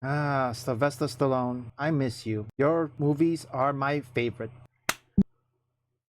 Sylvester Stallone, I miss you. Your movies are my favorite.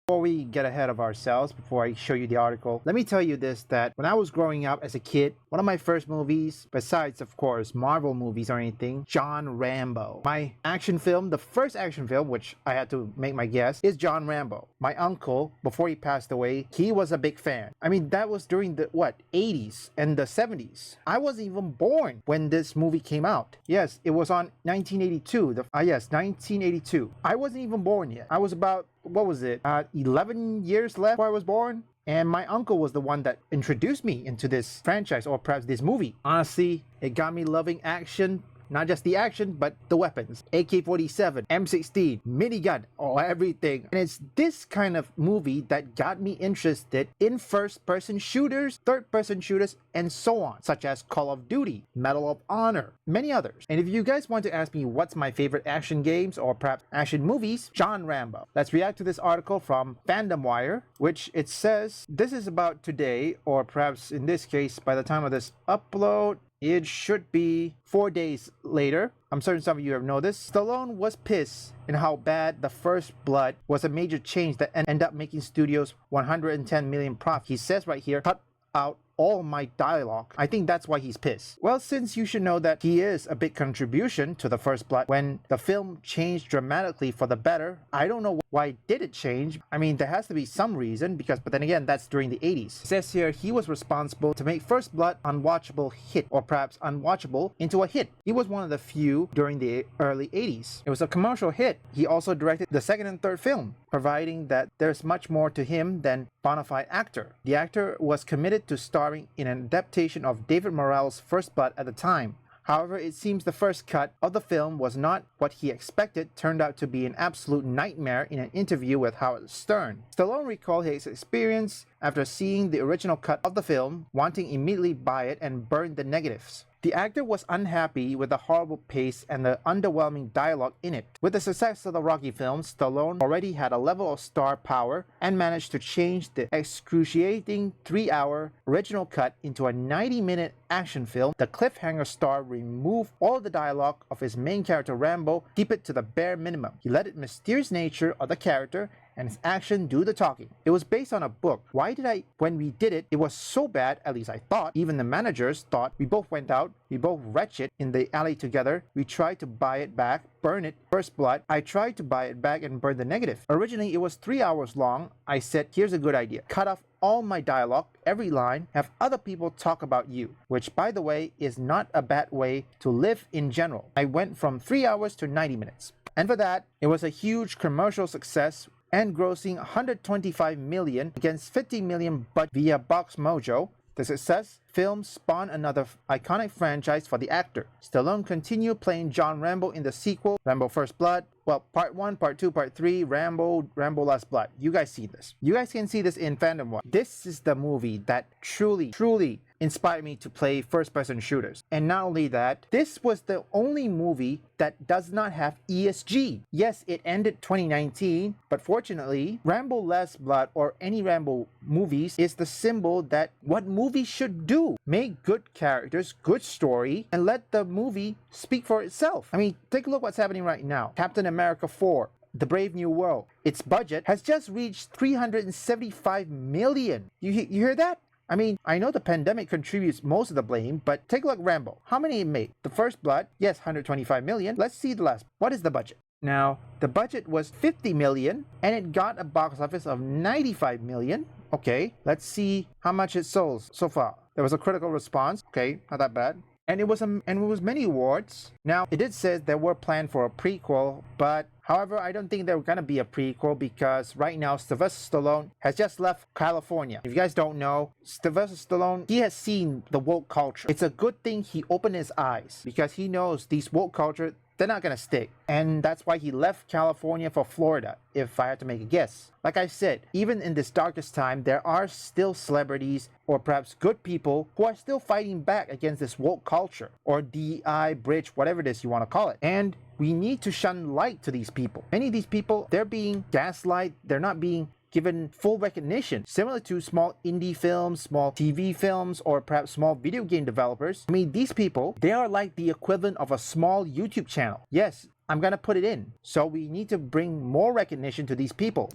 Before we get ahead of ourselves, before I show you the article, let me tell you this, that when I was growing up as a kid, one of my first movies, besides of course Marvel movies or anything, John Rambo. My action film, the first action film, which I had to make my guess, is John Rambo. My uncle, before he passed away, he was a big fan. I mean, that was during the, 80s and the 70s. I wasn't even born when this movie came out. Yes, it was on 1982. Yes, 1982. I wasn't even born yet. I was about, what was it, 11 years left before I was born? And my uncle was the one that introduced me into this franchise, or perhaps this movie. Honestly, it got me loving action. Not just the action, but the weapons. AK-47, M16, minigun, everything. And it's this kind of movie that got me interested in first-person shooters, third-person shooters, and so on, such as Call of Duty, Medal of Honor, many others. And if you guys want to ask me what's my favorite action games or perhaps action movies, John Rambo. Let's react to this article from Fandom Wire, which it says, this is about today, or perhaps in this case, by the time of this upload, it should be 4 days later. I'm certain some of you have noticed. Stallone was pissed in how bad The First Blood was, a major change that ended up making studios 110 million profit. He says right here, cut out all my dialogue. I think that's why he's pissed. Well, since you should know that he is a big contribution to The First Blood when the film changed dramatically for the better, I don't know why did it change. I mean, there has to be some reason, but then again, that's during the 80s. It says here he was responsible to make First Blood unwatchable hit, or perhaps unwatchable into a hit. He was one of the few during the early 80s. It was a commercial hit. He also directed the second and third film, providing that there's much more to him than bona fide actor. The actor was committed to starring in an adaptation of David Morrell's First Blood at the time. However, it seems the first cut of the film was not what he expected, turned out to be an absolute nightmare in an interview with Howard Stern. Stallone recalled his experience after seeing the original cut of the film, wanting immediately buy it and burn the negatives. The actor was unhappy with the horrible pace and the underwhelming dialogue in it. With the success of the Rocky films, Stallone already had a level of star power and managed to change the excruciating 3-hour original cut into a 90-minute action film. The cliffhanger star removed all the dialogue of his main character Rambo, keep it to the bare minimum. He let the mysterious nature of the character and his action do the talking. It was based on a book. When we did it, it was so bad, at least I thought. Even the managers thought. We both went out, we both wretched in the alley together. We tried to buy it back, burn it. First Blood, I tried to buy it back and burn the negative. Originally, it was 3 hours long. I said, here's a good idea. Cut off all my dialogue, every line, have other people talk about you, which by the way is not a bad way to live in general. I went from 3 hours to 90 minutes. And for that, it was a huge commercial success and grossing 125 million against 50 million budget via Box Mojo. The success film spawned another iconic franchise for the actor. Stallone continued playing John Rambo in the sequel, Rambo First Blood. Well, Part 1, Part 2, Part 3, Rambo Last Blood. You guys see this. You guys can see this in Fandom 1. This is the movie that truly inspired me to play first-person shooters. And not only that, this was the only movie that does not have ESG. Yes, it ended 2019, but fortunately, Rambo Last Blood or any Rambo movies is the symbol that what movies should do. Make good characters, good story, and let the movie speak for itself. I mean, take a look what's happening right now. Captain America 4. The Brave New World. Its budget has just reached 375 million. You hear that? I mean, I know the pandemic contributes most of the blame, but take a look at Rambo. How many it made? The First Blood, yes, 125 million. Let's see the last. What is the budget? Now, the budget was 50 million, and it got a box office of 95 million. Okay, let's see how much it sold so far. There was a critical response. Okay, not that bad. And it was many awards. Now, it did say there were plans for a prequel, but however, I don't think there were gonna be a prequel because right now Sylvester Stallone has just left California. If you guys don't know, Sylvester Stallone, he has seen the woke culture. It's a good thing he opened his eyes because he knows these woke culture, they're not gonna stick. And that's why he left California for Florida, if I had to make a guess. Like I said, even in this darkest time, there are still celebrities or perhaps good people who are still fighting back against this woke culture or DEI, bridge, whatever it is you want to call it. And we need to shine light to these people. Many of these people, they're being gaslighted, they're not being given full recognition, similar to small indie films, small TV films, or perhaps small video game developers. I mean, these people, they are like the equivalent of a small YouTube channel. Yes, I'm gonna put it in. So we need to bring more recognition to these people.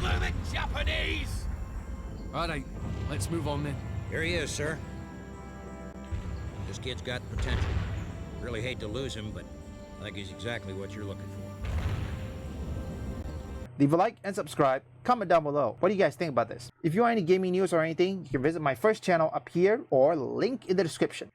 Blooming Japanese! Alright, let's move on then. Here he is, sir. This kid's got potential. Really hate to lose him, but I think he's exactly what you're looking for. Leave a like and subscribe. Comment down below. What do you guys think about this? If you want any gaming news or anything, you can visit my first channel up here or link in the description.